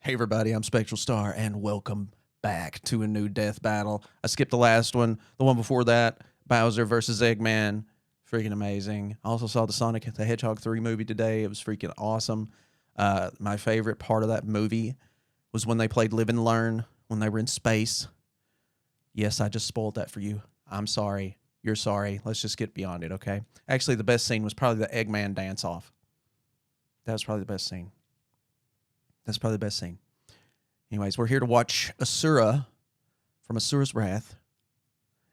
Hey everybody, I'm SpectralStar, and welcome back to a new death battle. I skipped the last one. The one before that, Bowser versus Eggman. Freaking amazing. I also saw the Sonic the Hedgehog 3 movie today. It was freaking awesome. My favorite part of that movie was when they played Live and Learn, when they were in space. Yes, I just spoiled that for you. I'm sorry. You're sorry. Let's just get beyond it, okay? Actually, the best scene was probably the Eggman dance-off. That was probably the best scene. That's probably the best scene. Anyways, we're here to watch Asura from Asura's Wrath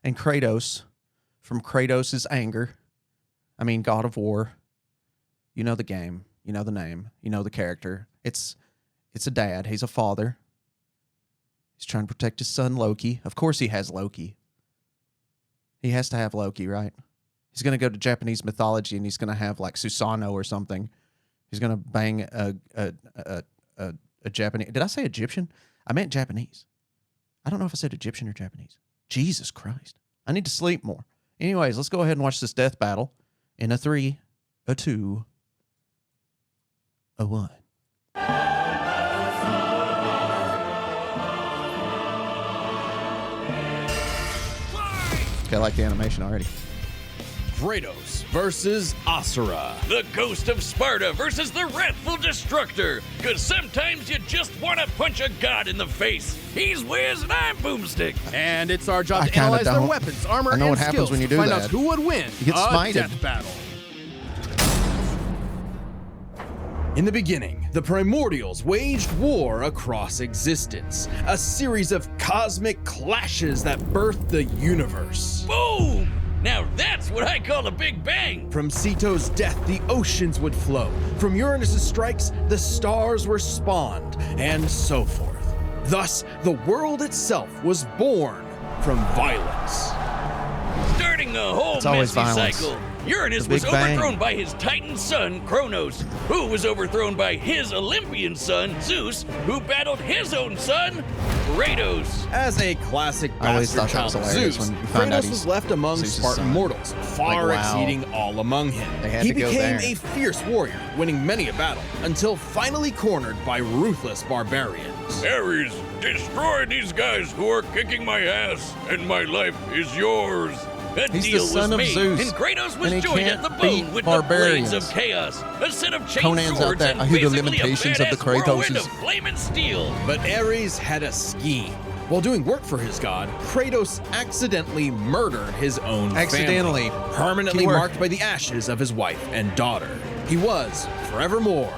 and Kratos from Kratos' Anger. I mean, God of War. You know the game. You know the name. You know the character. It's a dad. He's a father. He's trying to protect his son, Loki. Of course he has Loki. He has to have Loki, right? He's going to go to Japanese mythology and he's going to have like Susanoo or something. He's going to bang a Japanese. Did I say Egyptian? I meant Japanese. I don't know if I said Egyptian or Japanese. Jesus Christ. I need to sleep more. Anyways, let's go ahead and watch this death battle in a 3, a 2, a 1. Okay, I like the animation already. Kratos versus Asura. The Ghost of Sparta versus the Wrathful Destructor. Because sometimes you just want to punch a god in the face. He's Wiz and I'm Boomstick. And it's our job I to analyze kinda their don't. weapons, armor, I know and what happens skills when you to do find that. out who would win You get a smited. death battle. In the beginning, the Primordials waged war across existence, a series of cosmic clashes that birthed the universe. Boom! Now that's what I call a big bang. From Ceto's death, the oceans would flow. From Uranus's strikes, the stars were spawned, and so forth. Thus, the world itself was born from violence. Starting a whole It's always messy violence. cycle. Uranus The Big was Bang. overthrown by his Titan son, Kronos, who was overthrown by his Olympian son, Zeus, who battled his own son, Kratos. As a classic I always bastard thought that child was of hilarious Zeus, when you found out Kratos he's was left among Zeus's Spartan son. mortals, far Like, wow. exceeding all among him. They had He to go became there. a fierce warrior, winning many a battle, until finally cornered by ruthless barbarians. Ares, destroy these guys who are kicking my ass, and my life is yours. A He's the deal son was of made, Zeus, and Kratos was and he joined at can't the beat bone with barbarians. the Blades of Chaos, a set of chain Conan's out swords there. and I hear the basically limitations a of the badass whirlwind Kratoses. of flaming steel. But Ares had a scheme. While doing work for his god, Kratos accidentally murdered his own Accidentally. family, permanently Keyword. marked by the ashes of his wife and daughter. He was, forevermore,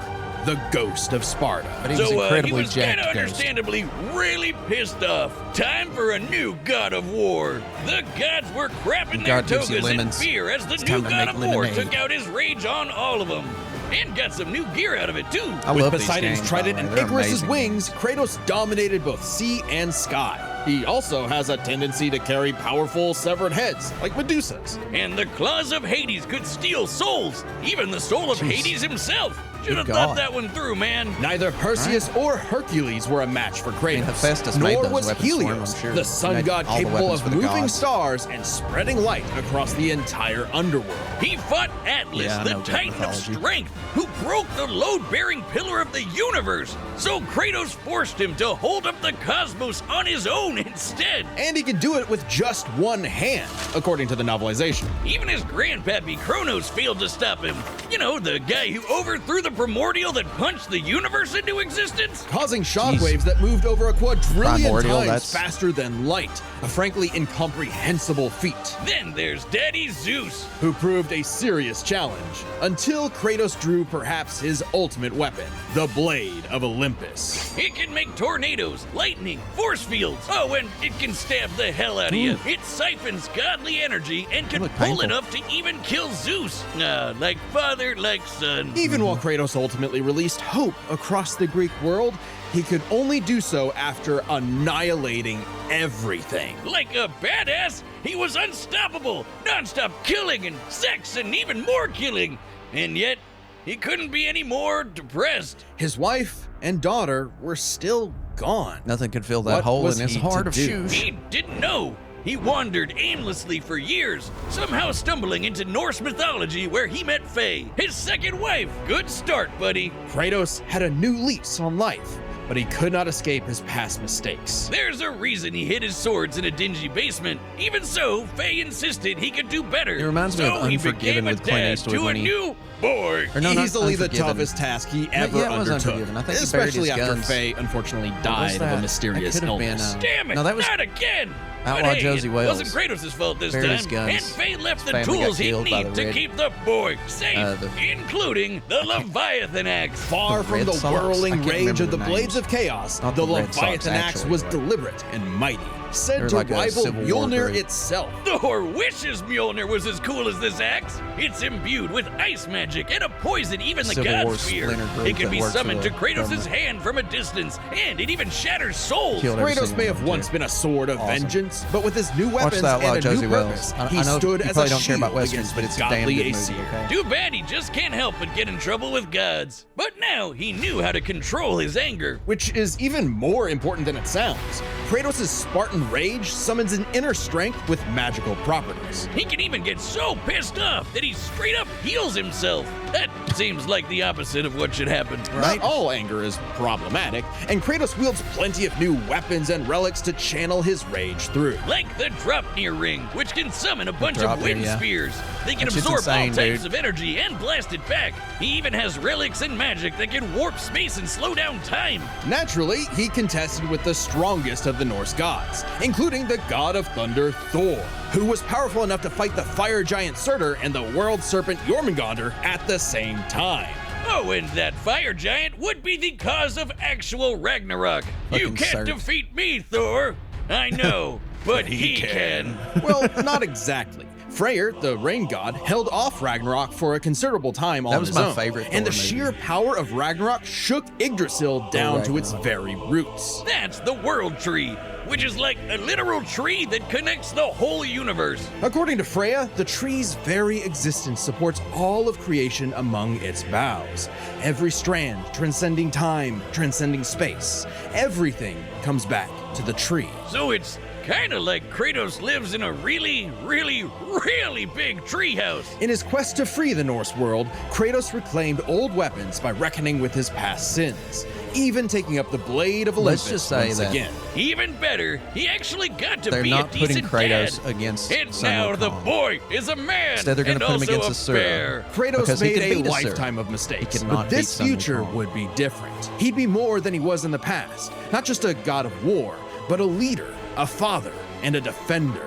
the Ghost of Sparta. But he was So he incredibly was kind jacked of ghost. understandably really pissed off. Time for a new god of war. The gods were crapping their God gives you togas in lemons. fear as the It's new time to god make of war lemonade. took out his rage on all of them. And got some new gear out of it too. I With love these Poseidon's games, trident by the and way. They're Icarus's amazing. wings, Kratos dominated both sea and sky. He also has a tendency to carry powerful severed heads, like Medusa's. And the claws of Hades could steal souls, even the soul of Jeez. Hades himself. Should have Good thought God. that one through, man. Neither Perseus or Hercules were a match for Kratos. Hephaestus made nor those was weapons for him, Helios, I'm sure. the He sun made god all the capable weapons of for the moving gods. stars and spreading light across the entire underworld. He fought Atlas, Yeah, I the know Greek Titan of mythology. Strength, who broke the load-bearing pillar of the universe. So Kratos forced him to hold up the cosmos on his own instead. And he could do it with just one hand, according to the novelization. Even his grandpappy Kronos failed to stop him. You know, the guy who overthrew the primordial that punched the universe into existence? Causing shockwaves that moved over a quadrillion Primordial, times that's- faster than light. A frankly incomprehensible feat. Then there's Daddy Zeus. Who proved a serious challenge until Kratos drew perhaps his ultimate weapon, the Blade of Olympus. It can make tornadoes, lightning, force fields. Oh, and it can stab the hell out of you. It siphons godly energy and can look pull painful. enough to even kill Zeus. Like father, like son. Even while Kratos ultimately released hope across the Greek world, he could only do so after annihilating everything. Like a badass, he was unstoppable, nonstop killing and sex and even more killing. And yet, he couldn't be any more depressed. His wife and daughter were still gone. Nothing could fill that What hole was in his he heart to of do? shoes. He didn't know. He wandered aimlessly for years, somehow stumbling into Norse mythology where he met Faye, his second wife. Good start, buddy. Kratos had a new lease on life. but he could not escape his past mistakes. There's a reason he hid his swords in a dingy basement. Even so, Faye insisted he could do better. It reminds me so of he Unforgiven became a with Clint dad Eastwood to a when he- new boy. Or no, not Easily the Unforgiven. toughest task he ever Yeah, it was undertook, Unforgiven. I think he buried especially his after guns. Faye unfortunately What was died of that? a mysterious That could have been, illness. Damn it, No, that was not again! Outlaw But hey, Josie it Wales. wasn't Kratos' fault this Buried his time, guns. and Faye left the Family got tools he'd killed by need the to red- keep the boy safe, including the Leviathan axe. Far from Red the Sox? I whirling can't rage of remember the the blades names. of chaos, Not the the Red Sox, Leviathan axe actually, was but- deliberate and mighty, said They're to like a rival Civil War Mjolnir group. itself. Thor wishes Mjolnir was as cool as this axe. It's imbued with ice magic and a poison even the Civil War gods fear. splinter group It can that be works for summoned the to Kratos' government. hand from a distance, and it even shatters souls. Killed every Kratos single may one, have too. once been a sword of Awesome. vengeance, but with his new Watch weapons the Outlaw and a Josie new Wales. purpose, I he know stood you as probably a don't care about shield westerns, against but the it's a damn godly good movie, Asura. okay? Too bad he just can't help but get in trouble with gods. But now he knew how to control his anger. Which is even more important than it sounds. Kratos' Spartan rage summons an inner strength with magical properties. He can even get so pissed off that he straight up heals himself. That seems like the opposite of what should happen. Not all anger is problematic, and Kratos wields plenty of new weapons and relics to channel his rage through. Like the Dropnir ring, which can summon a bunch of Dropnir, wind yeah. spears. They can That shit's absorb insane, all types dude. of energy and blast it back. He even has relics and magic that can warp space and slow down time. Naturally, he contested with the strongest of the Norse gods, including the god of thunder Thor, who was powerful enough to fight the fire giant Surtur and the world serpent Jormungandr at the same time. Oh, and that fire giant would be the cause of actual Ragnarok. You Fucking can't Surtur. defeat me, Thor. I know, but he can. Well, not exactly. Freyr, the rain god, held off Ragnarok for a considerable time on was his my own, favorite and the Thor movie. sheer power of Ragnarok shook Yggdrasil down to its Ragnarok. very roots. That's the world tree, which is like a literal tree that connects the whole universe. According to Freya, the tree's very existence supports all of creation among its boughs. Every strand transcending time, transcending space. Everything comes back to the tree. So it's kind of like Kratos lives in a really, really, really big treehouse. In his quest to free the Norse world, Kratos reclaimed old weapons by reckoning with his past sins, even taking up the blade of Olympus Let's just say once that again. Even better, he actually got to They're be not a putting decent Kratos dad. against And Sun now the Wukong. boy is a man. Instead, they're gonna and put him also against a Asura. bear. Kratos Because he made could a beat Asura. lifetime of mistakes, He cannot but this beat Sun future Wukong. would be different. He'd be more than he was in the past. Not just a god of war, but a leader, a father, and a defender.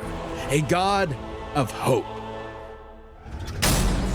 A god of hope.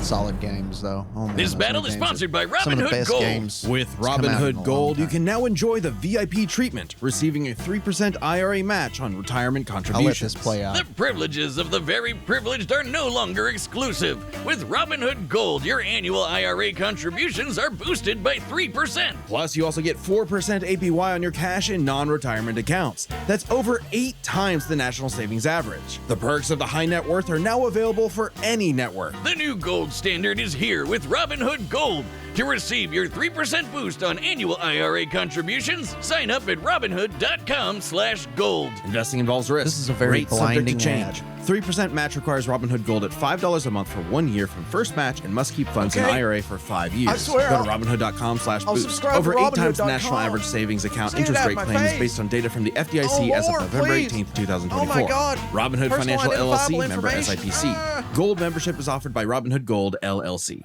Solid games, though. Oh, man, This those battle new is games sponsored are by some of the Robinhood best Gold. games With that's come out in a Robinhood long Gold, you time. can now enjoy the VIP treatment, receiving a 3% IRA match on retirement I'll let contributions. this play out. The privileges of the very privileged are no longer exclusive. With Robinhood Gold, your annual IRA contributions are boosted by 3%. Plus, you also get 4% APY on your cash and non-retirement accounts. That's over 8 times the national savings average. The perks of the high net worth are now available for any network. The new gold standard is here with Robinhood Gold. To receive your 3% boost on annual IRA contributions, sign up at robinhood.com/gold. Investing involves risk. This is a very Rate subject to blinding change. ad. 3% match requires Robinhood Gold at $5 a month for 1 year from first match and must keep funds in Okay. IRA for 5 years. I swear Go to I'll robinhood.com/boost. subscribe Over to 8 times the robinhood.com. national average savings account Just get it interest out rate of my claims face. based on data from the FDIC Oh, as of Lord, November please. 18th, 2024. Oh my God. Robinhood Personal Financial LLC, identifiable member information. SIPC. Ah. Gold membership is offered by Robinhood Gold LLC.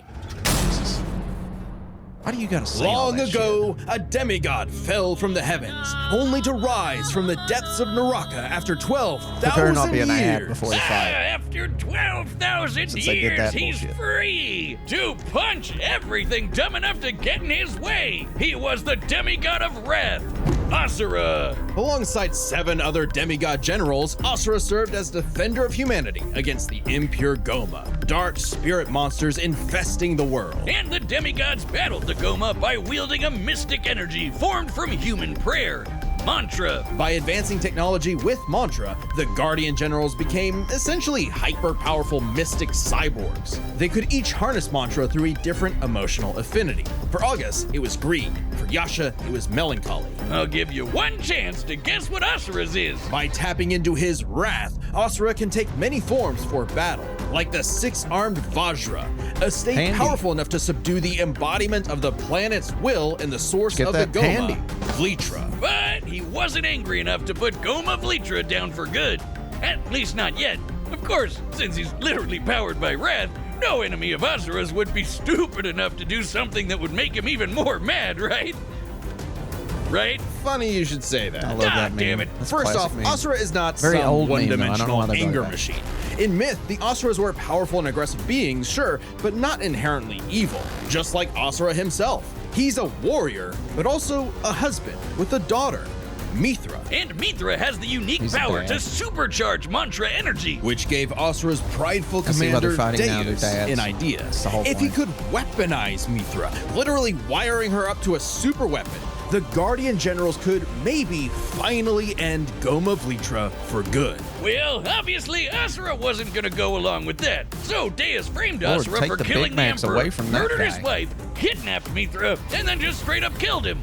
Why do you gotta say all Long that ago, a demigod fell from the heavens, only to rise from the depths of Naraka after Shit? There better not 12,000 be an ad years. before the fight. After 12,000 Since they did years, that he's bullshit. free to punch everything dumb enough to get in his way. He was the demigod of wrath, Asura. Alongside 7 other demigod generals, Asura served as defender of humanity against the impure Goma, dark spirit monsters infesting the world. And the demigods battled the Goma by wielding a mystic energy formed from human prayer, mantra. By advancing technology with mantra, the Guardian Generals became essentially hyper-powerful mystic cyborgs. They could each harness mantra through a different emotional affinity. For August, it was greed. For Yasha, it was melancholy. I'll give you one chance to guess what Asura's is. By tapping into his wrath, Asura can take many forms for battle, like the 6-armed Vajra, a state Handy. powerful enough to subdue the embodiment of the planet's will and the source Get of the that Goma. handy. Vlitra. But he wasn't angry enough to put Goma Vlitra down for good. At least not yet. Of course, since he's literally powered by wrath, no enemy of Asura's would be stupid enough to do something that would make him even more mad, right? Right? Funny you should say that. I love God that meme. damn it. That's First classic off, meme. Asura is not Very some old meme, though. I don't know one-dimensional why they're doing anger that. machine. In myth, the Asuras were powerful and aggressive beings, sure, but not inherently evil, just like Asura himself. He's a warrior, but also a husband with a daughter, Mithra, And Mithra has the unique He's power bad. to supercharge mantra energy. which gave Asura's prideful I see why they're commander fighting now, they're Deus dads. an idea. That's the whole If he point. could weaponize Mithra, literally wiring her up to a super weapon, the Guardian generals could maybe finally end Goma Vlitra for good. Well, obviously, Asura wasn't gonna go along with that. So Deus framed Lord, Asura take for the killing Big the Macs Emperor, away from that murdered his guy. wife, kidnapped Mithra, and then just straight up killed him.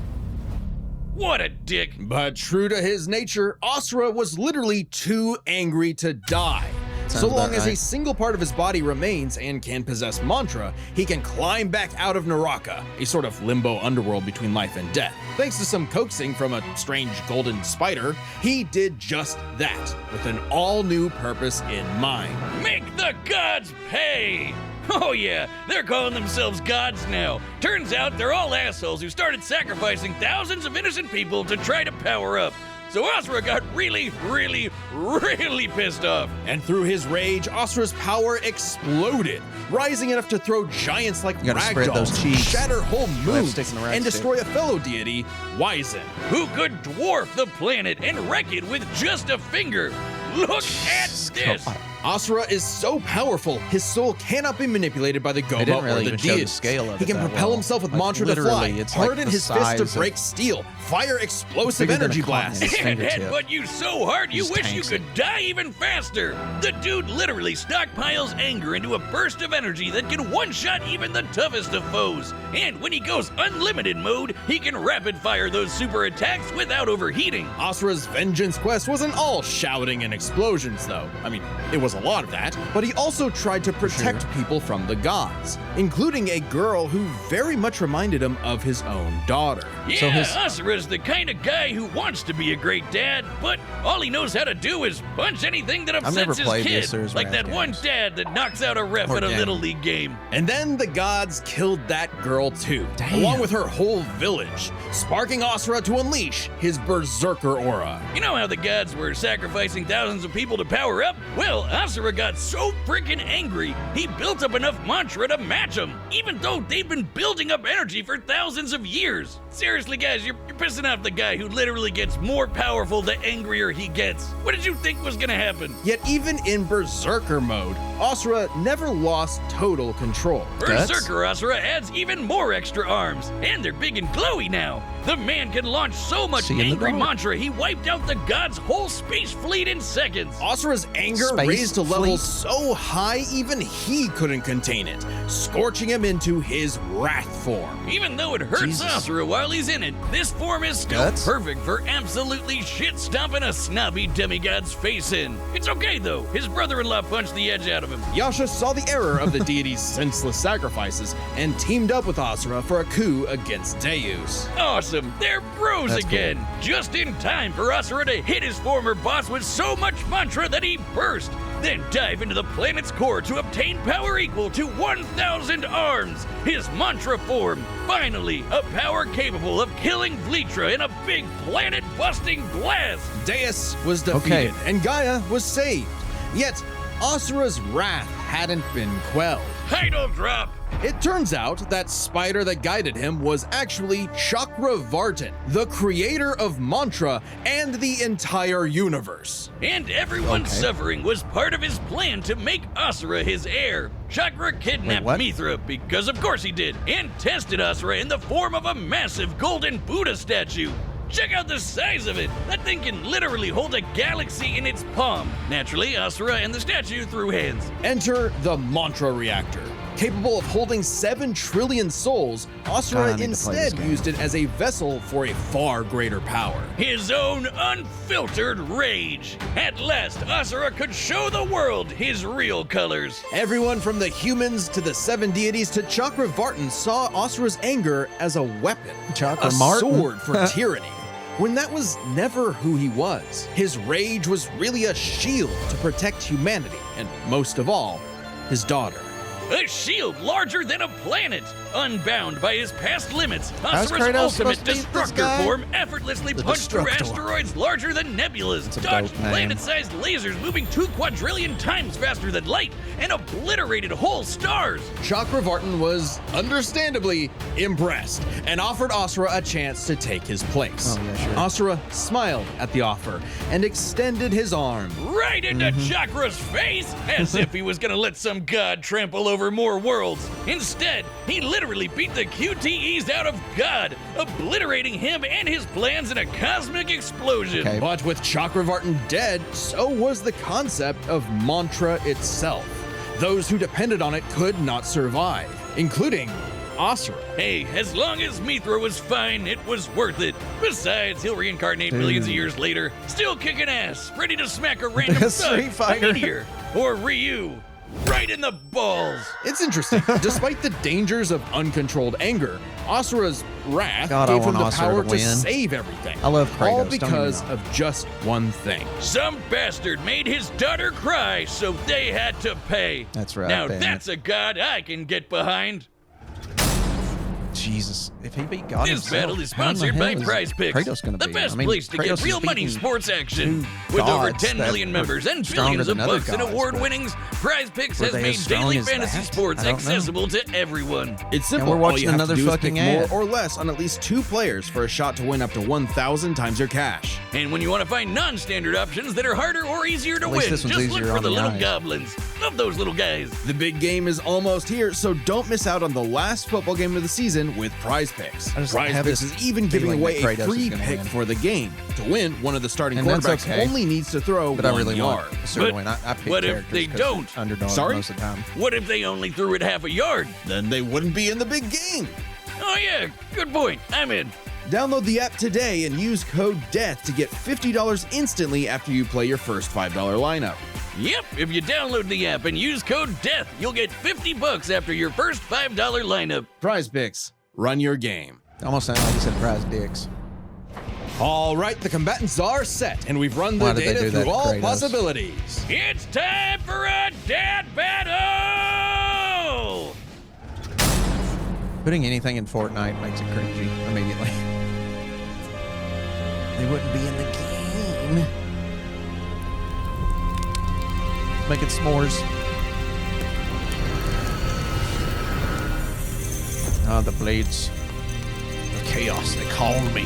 What a dick. But true to his nature, Asura was literally too angry to die. Sounds So long about as a right. single part of his body remains and can possess mantra, he can climb back out of Naraka, a sort of limbo underworld between life and death. Thanks to some coaxing from a strange golden spider, he did just that, with an all-new purpose in mind. Make the gods pay! Oh yeah, they're calling themselves gods now. Turns out they're all assholes who started sacrificing thousands of innocent people to try to power up. So Asura got really pissed off. And through his rage, Asura's power exploded, rising enough to throw giants like You gotta spread those ragdolls, cheeks. shatter whole have moons, sticks in the rag and stick. destroy a fellow deity, Wizen. Who could dwarf the planet and wreck it with just a finger. Look at this. Asura is so powerful, his soul cannot be manipulated by the didn't Goma really or the even show the deities. scale of He it can that propel well. himself with Like, mantra to fly, literally, it's like harden the his fist to size of- break steel, fire explosive Bigger than a energy continent. blasts. And fingertip. headbutt you so hard you Just wish you tanks could it. die even faster. The dude literally stockpiles anger into a burst of energy that can one-shot even the toughest of foes. And when he goes unlimited mode, he can rapid fire those super attacks without overheating. Asura's vengeance quest wasn't all shouting and explosions, though. I mean, it was a lot of that, but he also tried to protect people from the gods, including a girl who very much reminded him of his own daughter. Yeah, So his- Asura's the kind of guy who wants to be a great dad, but all he knows how to do is punch anything that never upsets his played kid. this or his Like Wrath that one games. dad that knocks out a ref Or at a game. Little League game. And then the gods killed that girl too, Damn. along with her whole village, sparking Asura to unleash his berserker aura. You know how the gods were sacrificing thousands of people to power up? Well, Asura got so freaking angry, he built up enough mantra to match them, even though they've been building up energy for thousands of years. Seriously, guys, you're pissing off the guy who literally gets more powerful the angrier he gets. What did you think was gonna happen? Yet even in berserker mode, Asura never lost total control. Guts? Berserker Asura adds even more extra arms, and they're big and glowy now. The man can launch so much See in the angry dark. mantra, he wiped out the god's whole space fleet in seconds. Asura's anger Space raised to levels fleet. so high even he couldn't contain it, scorching him into his wrath form. Even though it hurts Jesus. Asura while he's in it, this form is still Guts? perfect for absolutely shit-stomping a snobby demigod's face in. It's okay though, his brother-in-law punched the edge out of him. Yasha saw the error of the deity's senseless sacrifices and teamed up with Asura for a coup against Deus. Awesome, they're bros That's again. Just in time for Asura to hit his former boss with so much mantra that he burst. Then dive into the planet's core to obtain power equal to 1,000 arms. His mantra form, finally, a power capable of killing Vlitra in a big planet-busting blast. Deus was defeated Okay. and Gaia was saved. Yet, Asura's wrath hadn't been quelled. Title drop. It turns out that spider that guided him was actually Chakravartin, the creator of mantra and the entire universe. And everyone's Okay. suffering was part of his plan to make Asura his heir. Chakra kidnapped what? Mithra, because of course he did, and tested Asura in the form of a massive golden Buddha statue. Check out the size of it! That thing can literally hold a galaxy in its palm. Naturally, Asura and the statue threw hands. Enter the mantra reactor. Capable of holding 7 trillion souls, God, Asura I need to play this instead game. used it as a vessel for a far greater power. His own unfiltered rage. At last, Asura could show the world his real colors. Everyone from the humans to the 7 deities to Chakravartin saw Asura's anger as a weapon, Chakra a Martin. sword for tyranny. when that was never who he was. His rage was really a shield to protect humanity, and most of all, his daughter. A shield larger than a planet, unbound by his past limits. How's Asura's Kratos ultimate supposed to beat this destructor guy? form effortlessly The punched through Destructor. asteroids larger than nebulas, That's a dodged dope name. planet-sized lasers moving 2 quadrillion times faster than light, and obliterated whole stars. Chakravartin was understandably impressed and offered Asura a chance to take his place. Oh, yeah, sure. Asura smiled at the offer and extended his arm. Right into Mm-hmm. Chakra's face, as if he was gonna let some god trample over more worlds. Instead, he literally beat the QTEs out of God, obliterating him and his plans in a cosmic explosion. Okay. But with Chakravartin dead, so was the concept of mantra itself. Those who depended on it could not survive, including Asura. Hey, as long as Mithra was fine, it was worth it. Besides, he'll reincarnate millions of years later, still kicking ass, ready to smack a random Best thug, Street Fighter. a meteor, or Ryu, right in the balls. It's interesting. Despite the dangers of uncontrolled anger, Asura's wrath God, I gave him want the Asura power to to win. save everything. I love Kratos, all don't get me because wrong. of just one thing. Some bastard made his daughter cry, so they had to pay. That's right, Now damn that's a god I can get behind. Jesus, if he beat God This himself, battle is how in the sponsored by hell is Prize Picks, Kratos gonna the beat best him? I mean, place to Kratos get is real money beating sports action. two With over gods 10 that million were members and stronger billions of than other bucks in gods, award but winnings, Prize Picks were has they made as strong daily as fantasy that? sports I don't know. accessible to everyone. It's simple. we're All watching you have another to do is fucking pick ad. more or less on at least 2 players for a shot to win up to 1,000 times your cash. And when you want to find non-standard options that are harder or easier to At least win, this one's just look easier for on the the little eyes. goblins. Love those little guys. The big game is almost here, so don't miss out on the last football game of the season with Prize Picks. I just Prize have Picks this is even giving feeling away that a Kratos free is gonna pick win. for the game. To win, one of the starting And that's quarterbacks okay. only needs to throw But 1 I really yard. want a certain But win. I pick what if characters they 'cause don't? they're underdogs Sorry? most of the time. What if they only threw it half a yard? Then they wouldn't be in the big game. Oh yeah, good point. I'm in. Download the app today and use code DEATH to get $50 instantly after you play your first $5 lineup. Yep, if you download the app and use code DEATH, you'll get $50 after your first $5 lineup. Prize Picks, run your game. Almost sounded like you said prize dicks. All right, the combatants are set, and we've run the Why did they data do that through to all Kratos? possibilities. It's time for a dead battle! Putting anything in Fortnite makes it cringy immediately. They wouldn't be in the game. Making s'mores. Ah, the blades. The chaos, they call me.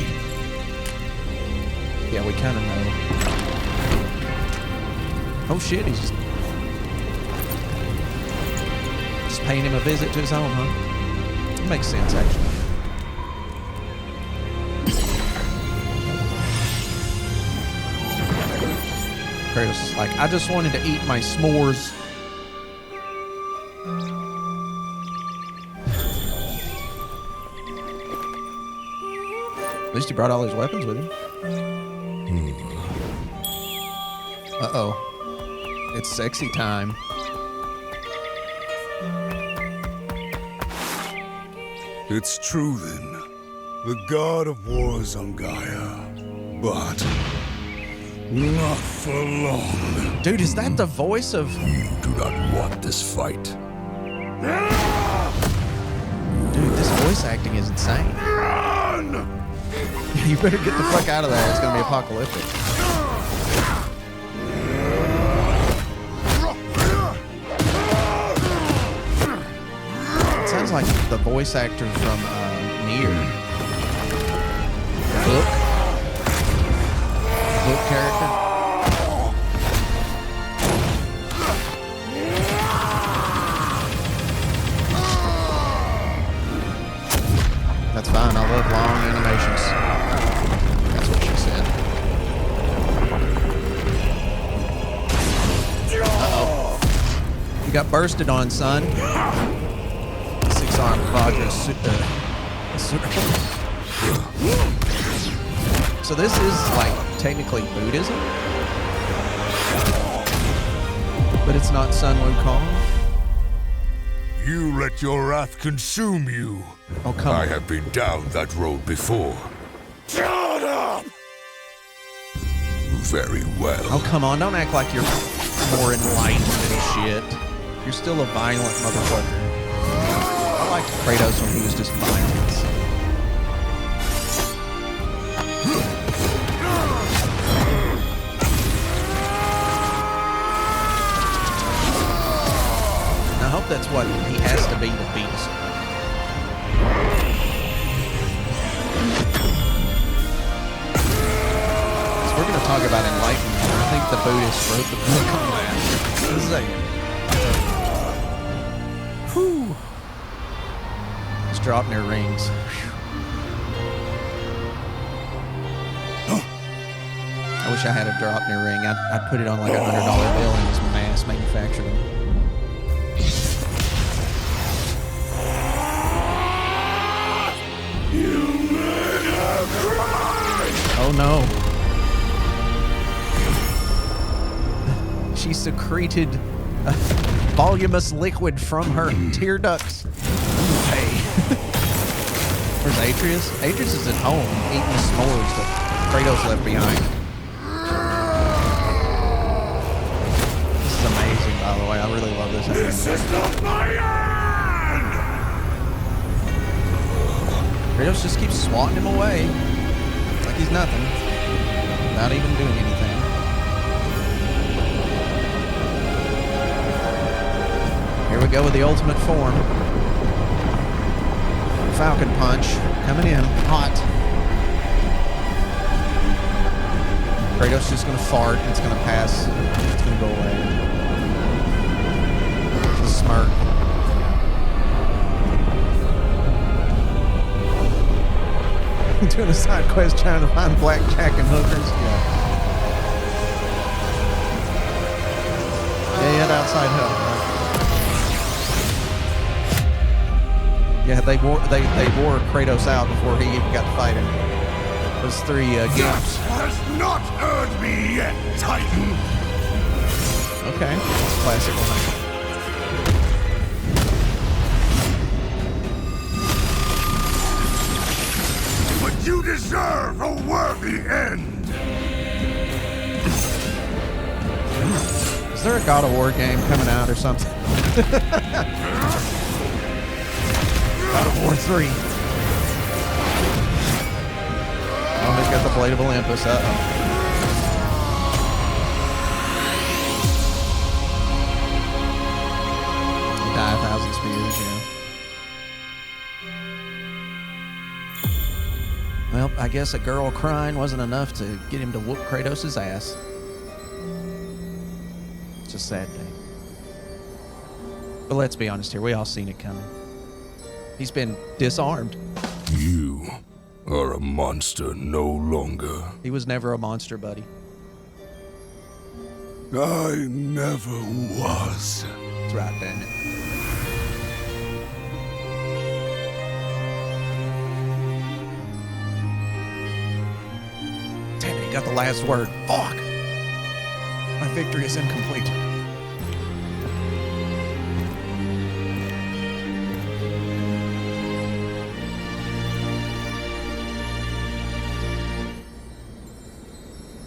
Yeah, we kind of know. Oh shit, he's just paying him a visit to his home, huh? It makes sense, actually. Kratos is like, I just wanted to eat my s'mores. At least he brought all his weapons with him. Uh-oh. It's sexy time. It's true then. The god of war is on Gaia. But not for long. Dude, is that the voice of... You do not want this fight. Dude, this voice acting is insane. You better get the fuck out of there. It's gonna be apocalyptic. It sounds like the voice actor from Nier. Book character. That's fine. I love long animations. That's what she said. Uh-oh. You got bursted on, son. Six-armed Roger. So this is, like, technically Buddhism? But it's not Sun Wukong? You let your wrath consume you. Oh, come I on. have been down that road before. Shut up! very well. Oh, come on. Don't act like you're more enlightened than shit. You're still a violent motherfucker. I liked Kratos when he was just violence. I hope that's what he has to be to beat us. So we're going to talk about enlightenment. I think the Buddhists wrote the book on that. Just a second. Whew. Just dropping their rings. I wish I had a drop near ring. I'd put it on like $100 bill and just mass manufacture them. Oh no. She secreted a voluminous liquid from her tear ducts. Hey. Where's Atreus? Atreus is at home eating the s'mores that Kratos left behind. This is amazing, by the way. I really love this. This is not my end! Kratos just keeps swatting him away. Like he's nothing. Not even doing anything. Here we go with the ultimate form. Falcon Punch coming in hot. Kratos just gonna fart. It's gonna pass. It's gonna go away. Just smirk. Doing a side quest trying to find blackjack and hookers. Yeah, he had outside help. Yeah, they wore Kratos out before he even got to fight him. Those three That games. has not earned me yet, Titan! Okay, that's a classic one. But you deserve a worthy end! Is there a God of War game coming out or something? God of War 3. Oh, he's got the Blade of Olympus. Uh-oh. You die 1,000 spears, yeah. Well, I guess a girl crying wasn't enough to get him to whoop Kratos' ass. It's a sad day. But let's be honest here, we all seen it coming. He's been disarmed. You are a monster no longer. He was never a monster, buddy. I never was. That's right, damn it. Damn it, he got the last word. Fuck! My victory is incomplete.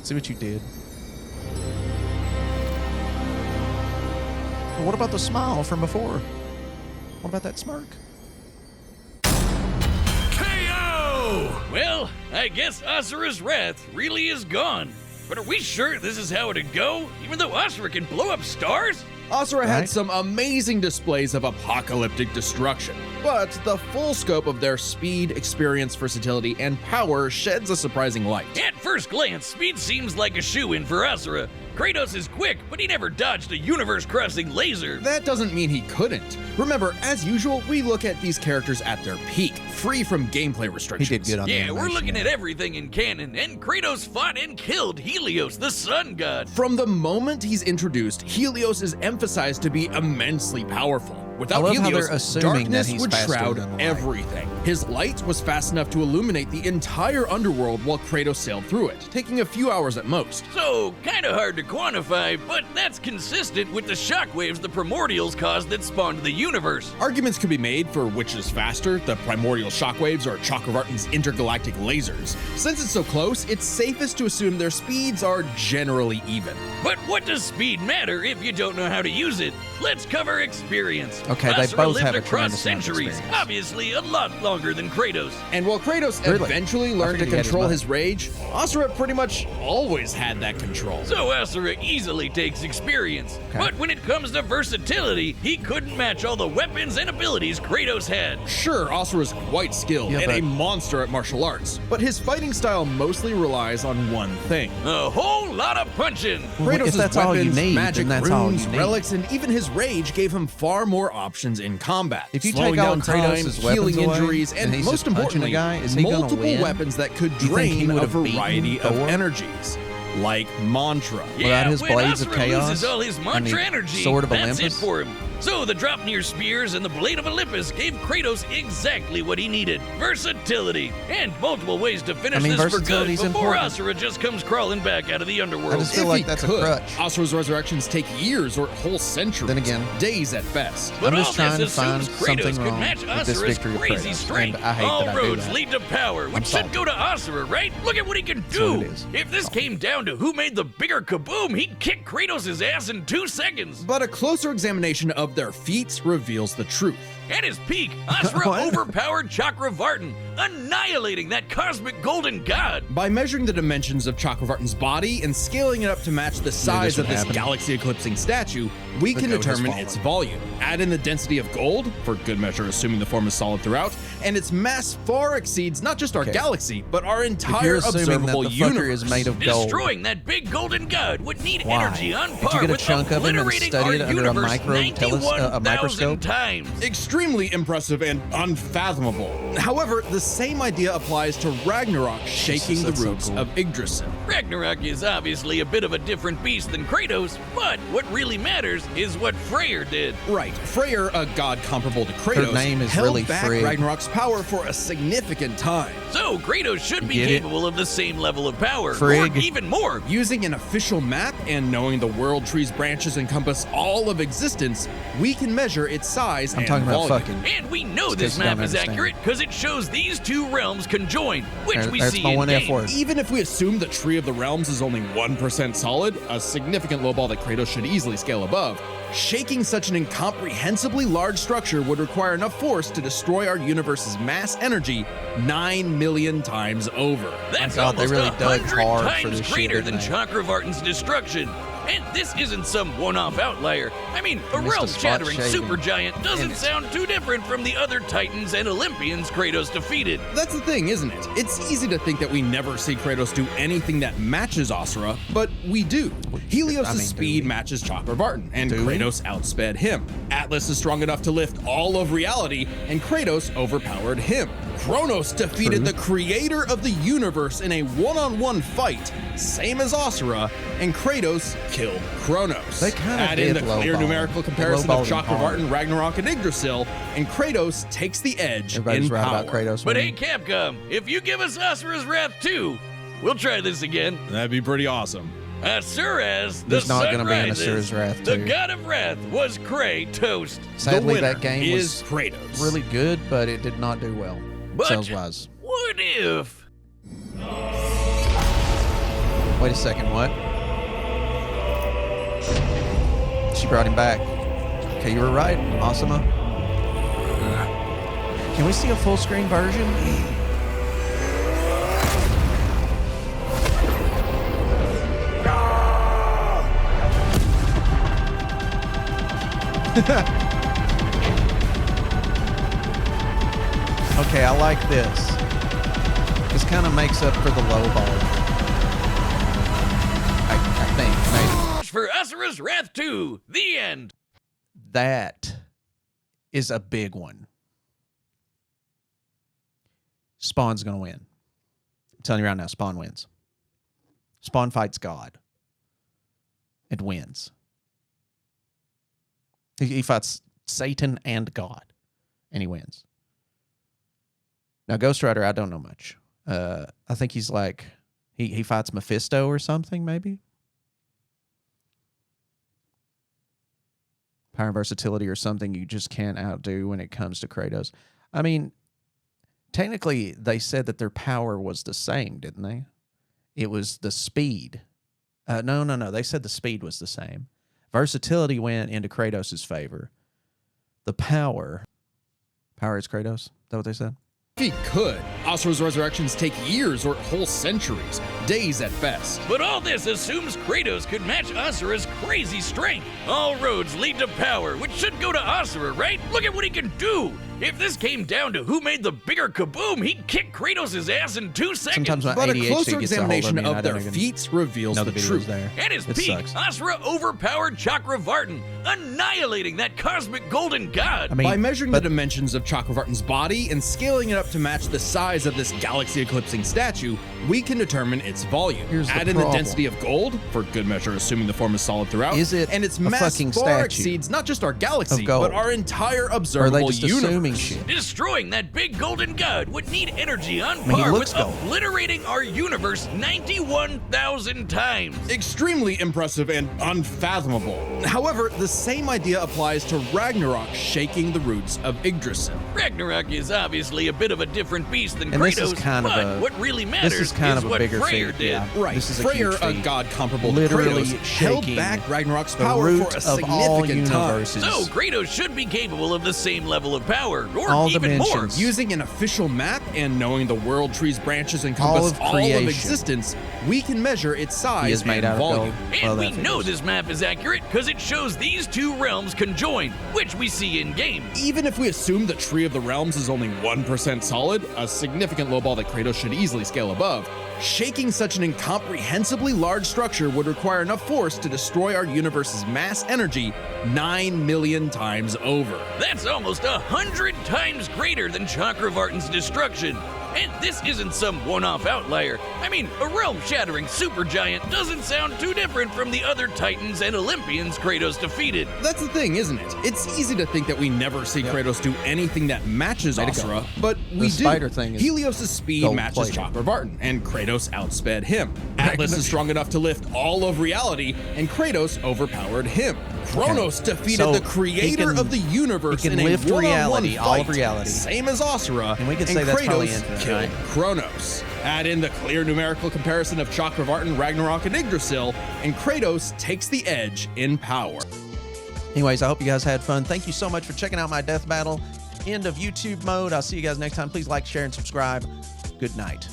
See what you did. Well, what about the smile from before? What about that smirk? KO! Well, I guess Asura's wrath really is gone. But are we sure this is how it'd go? Even though Asura can blow up stars? Asura had Right. some amazing displays of apocalyptic destruction, but the full scope of their speed, experience, versatility, and power sheds a surprising light. At first glance, speed seems like a shoo-in for Asura. Kratos is quick, but he never dodged a universe-crossing laser. That doesn't mean he couldn't. Remember, as usual, we look at these characters at their peak, free from gameplay He restrictions. did good on the Yeah, we're animation, looking yeah. at everything in canon, and Kratos fought and killed Helios, the sun god. From the moment he's introduced, Helios is emphasized to be immensely powerful, without love how Helios, they're assuming that darkness he's would faster shroud than light. everything. His light was fast enough to illuminate the entire underworld while Kratos sailed through it, taking a few hours at most. So, kinda hard to quantify, but that's consistent with the shockwaves the primordials caused that spawned the universe. Arguments could be made for which is faster, the primordial shockwaves or Chakravartin's intergalactic lasers. Since it's so close, it's safest to assume their speeds are generally even. But what does speed matter if you don't know how to use it? Let's cover experience. Okay, they Asura both lived have a across tremendous amount of centuries, experience. obviously a lot longer than Kratos. And while Kratos Really? eventually learned to figured he had his control mother. his rage, Asura pretty much always had that control. So Asura easily takes experience. But when it comes to versatility, he couldn't match all the weapons and abilities Kratos had. Sure, Asura's quite skilled Yeah, and but- a monster at martial arts, but his fighting style mostly relies on one thing. A whole lot of punching. Well, if Kratos' that's all you weapons, need, magic, then that's all runes, you need. relics, and even his rage gave him far more options in combat. If you slowing take all down time, Kratos' weapons healing away, injuries, and and he's most just punching a importantly, guy, is he gonna multiple win? weapons that could Do you think he drain a would've beaten variety of Thor? energies, like mantra. Yeah, his when blades of Asura chaos loses all his and mantra the energy, sword of that's it Olympus? for him. So the Dropnir spears and the blade of Olympus gave Kratos exactly what he needed: versatility and multiple ways to finish I mean, this for good versatility's before important. Asura just comes crawling back out of the underworld. I just feel If like he that's a could, crutch. Asura's resurrections take years or whole centuries. Then again- days at best. But I'm all just trying this to find assumes Kratos something could wrong match with this Asura's victory of crazy Kratos, strength. and I hate All that I do roads that. lead to power, which should salty. go to Asura, right? Look at what he can what do. it is. If this came down to who made the bigger kaboom, he'd kick Kratos' ass in 2 seconds. But a closer examination of their feats reveals the truth. At his peak, Asura What? overpowered Chakravartin, annihilating that cosmic golden god. By measuring the dimensions of Chakravartin's body and scaling it up to match the size would of this happen. galaxy-eclipsing statue, we The can goat has determine fallen. its volume. Add in the density of gold, for good measure assuming the form is solid throughout, and its mass far exceeds not just our Okay. galaxy, but our If entire you're assuming that observable the fucker universe. is made of gold, Destroying that big golden god would need Why? energy on Did you par get a with chunk of him and obliterating study our it under a universe a microscope? 91,000 times. Extremely impressive and unfathomable. However, the same idea applies to Ragnarok shaking the that's so roots cool. of Yggdrasil. Ragnarok is obviously a bit of a different beast than Kratos, but what really matters is what Freyr did. Right, Freyr, a god comparable to Kratos, name is held really back Frigg. Ragnarok's power for a significant time. So Kratos should be Get it? capable of the same level of power, Frigg. or even more. Using an official map and knowing the world tree's branches encompass all of existence, we can measure its size I'm and talking about volume. fucking. And we know It's this 'cause you map don't is understand. accurate because it shows these two realms conjoined, which we There's see my in one F game. word. Even if we assume the Tree of the Realms is only 1% solid, a significant lowball that Kratos should easily scale above, shaking such an incomprehensibly large structure would require enough force to destroy our universe's mass energy 9 million times over. That's God, they almost really dug 100 hard for times this shit, greater didn't than they? Chakravartin's destruction. And this isn't some one-off outlier. I mean, a Missed a realm-shattering spot shaving. supergiant doesn't Damn it. sound too different from the other Titans and Olympians Kratos defeated. That's the thing, isn't it? It's easy to think that we never see Kratos do anything that matches Asura, but we do. Helios' I mean, do speed we? matches Chakravartin, and Do we? Kratos outsped him. Atlas is strong enough to lift all of reality, and Kratos overpowered him. Kronos defeated True. the creator of the universe in a one-on-one fight, same as Asura, and Kratos killed Kronos. They kinda Add in the did clear lowball. numerical They comparison of lowballed him hard. Chakravartin, Ragnarok, and Yggdrasil, and Kratos takes the edge Everybody's in right power. about Kratos. But hey, winning. Capcom, if you give us Asura's Wrath 2, we'll try this again. That'd be pretty awesome. Asura's the There's not sun gonna be an rises. Asura's Wrath The 2. god of wrath was Kratos. Sadly, the winner that game is was Kratos. really good, but it did not do well But sales wise. what if? Wait a second, what? She brought him back. Okay, you were right, Asuma. Can we see a full screen version? Okay, I like this. This kind of makes up for the low ball. I think, maybe. For Asura's Wrath 2, the end. That is a big one. Spawn's going to win. I'm telling you right now, Spawn wins. Spawn fights God. It wins. He fights Satan and God, and he wins. Now, Ghost Rider, I don't know much. I think he's like, he fights Mephisto or something, maybe? Power and versatility or something you just can't outdo when it comes to Kratos. I mean, technically, they said that their power was the same, didn't they? It was the speed. No. They said the speed was the same. Versatility went into Kratos' favor. The power is Kratos? Is that what they said? If he could, Asura's resurrections take years or whole centuries, days at best. But all this assumes Kratos could match Asura's crazy strength. All roads lead to power, which should go to Asura, right? Look at what he can do. If this came down to who made the bigger kaboom, he'd kick Kratos' ass in 2 seconds. Sometimes my But a ADHD closer gets a hold examination me and I of their don't even feats reveals know the video's truth. there. At his It peak, sucks. Asura overpowered Chakravartin, annihilating that cosmic golden god. I mean, By measuring but the dimensions of Chakravartin's body and scaling it up to match the size of this galaxy-eclipsing statue, we can determine its volume. Here's the Add in the problem. density of gold, for good measure assuming the form is solid throughout, Is it and its a mass fucking far statue exceeds not just our galaxy, of gold? but our entire or are observable they just universe. assuming shit? Destroying that big golden god would need energy on mean, he par looks with gold. obliterating our universe 91,000 times. Extremely impressive and unfathomable. However, the same idea applies to Ragnarok shaking the roots of Yggdrasil. Ragnarok is obviously a bit of a different beast than And Kratos, this is kind of but a- what really matters This is kind of a what bigger Freyr feat. did. Yeah. Right, This is a Freyr, huge a feat. god comparable Literally to Kratos, held shaking back Ragnarok's the power root for a of all significant time. universes. So Kratos should be capable of the same level of power, or All even more. dimensions. Using an official map and knowing the world tree's branches All encompass of all of creation. existence, we can measure its size He is made and out of volume. gold. And Well, we that know figures. this map is accurate because it shows these two realms conjoined, which we see in game. Even if we assume the Tree of the Realms is only 1% solid, a significant lowball that Kratos should easily scale above, shaking such an incomprehensibly large structure would require enough force to destroy our universe's mass energy 9 million times over. That's almost 100 times greater than Chakravartin's destruction. And this isn't some one-off outlier. I mean, a realm-shattering supergiant doesn't sound too different from the other Titans and Olympians Kratos defeated. That's the thing, isn't it? It's easy to think that we never see Kratos do anything that matches Way to go. Asura, but we The do. spider thing is Helios' speed gold matches plated. Chakravartin, and Kratos outsped him. Atlas is strong enough to lift all of reality, and Kratos overpowered him. Kronos defeated So the creator he can- of the universe he can in a lift one-on-one reality, fight, all of reality. same as Asura, And we can say that's probably Kratos infinite, killed right? Kronos. Add in the clear numerical comparison of Chakravartin, Ragnarok, and Yggdrasil, and Kratos takes the edge in power. Anyways, I hope you guys had fun. Thank you so much for checking out my death battle. End of YouTube mode. I'll see you guys next time. Please like, share, and subscribe. Good night.